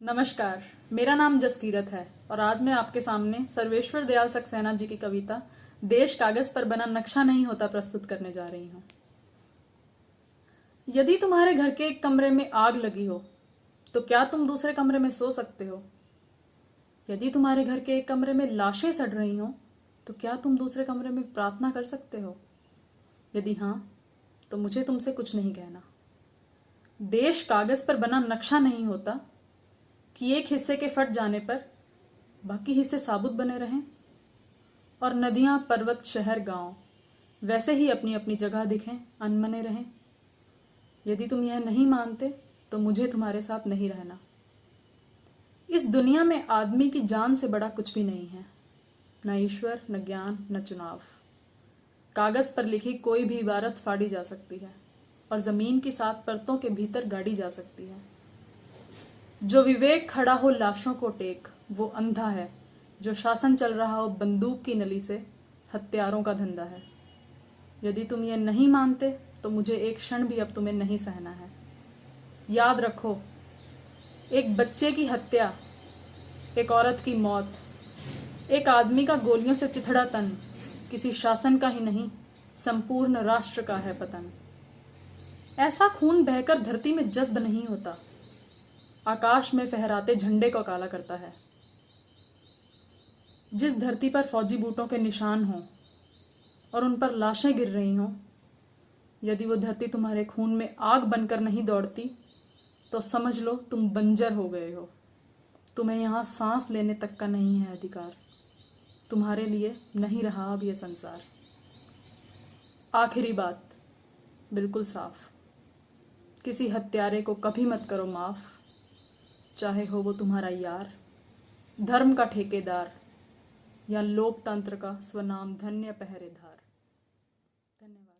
नमस्कार, मेरा नाम जसकीरत है और आज मैं आपके सामने सर्वेश्वर दयाल सक्सेना जी की कविता देश कागज पर बना नक्शा नहीं होता प्रस्तुत करने जा रही हूं। यदि तुम्हारे घर के एक कमरे में आग लगी हो तो क्या तुम दूसरे कमरे में सो सकते हो? यदि तुम्हारे घर के एक कमरे में लाशें सड़ रही हो तो क्या तुम दूसरे कमरे में प्रार्थना कर सकते हो? यदि हाँ, तो मुझे तुमसे कुछ नहीं कहना। देश कागज पर बना नक्शा नहीं होता कि एक हिस्से के फट जाने पर बाकी हिस्से साबुत बने रहें और नदियां, पर्वत, शहर, गांव वैसे ही अपनी अपनी जगह दिखें, अनमने रहें। यदि तुम यह नहीं मानते तो मुझे तुम्हारे साथ नहीं रहना। इस दुनिया में आदमी की जान से बड़ा कुछ भी नहीं है, न ईश्वर, न ज्ञान, न चुनाव। कागज पर लिखी कोई भी इबारत फाड़ी जा सकती है और जमीन की 7 परतों के भीतर गाड़ी जा सकती है। जो विवेक खड़ा हो लाशों को टेक वो अंधा है, जो शासन चल रहा हो बंदूक की नली से हत्यारों का धंधा है। यदि तुम ये नहीं मानते तो मुझे एक क्षण भी अब तुम्हें नहीं सहना है। याद रखो, एक बच्चे की हत्या, एक औरत की मौत, एक आदमी का गोलियों से चिथड़ा तन किसी शासन का ही नहीं, संपूर्ण राष्ट्र का है पतन। ऐसा खून बहकर धरती में जज्ब नहीं होता, आकाश में फहराते झंडे को काला करता है। जिस धरती पर फौजी बूटों के निशान हों और उन पर लाशें गिर रही हों, यदि वो धरती तुम्हारे खून में आग बनकर नहीं दौड़ती तो समझ लो तुम बंजर हो गए हो। तुम्हें यहाँ सांस लेने तक का नहीं है अधिकार। तुम्हारे लिए नहीं रहा अब यह संसार। आखिरी बात बिल्कुल साफ, किसी हत्यारे को कभी मत करो माफ, चाहे हो वो तुम्हारा यार, धर्म का ठेकेदार या लोकतंत्र का स्वनाम धन्य पहरेदार। धन्यवाद।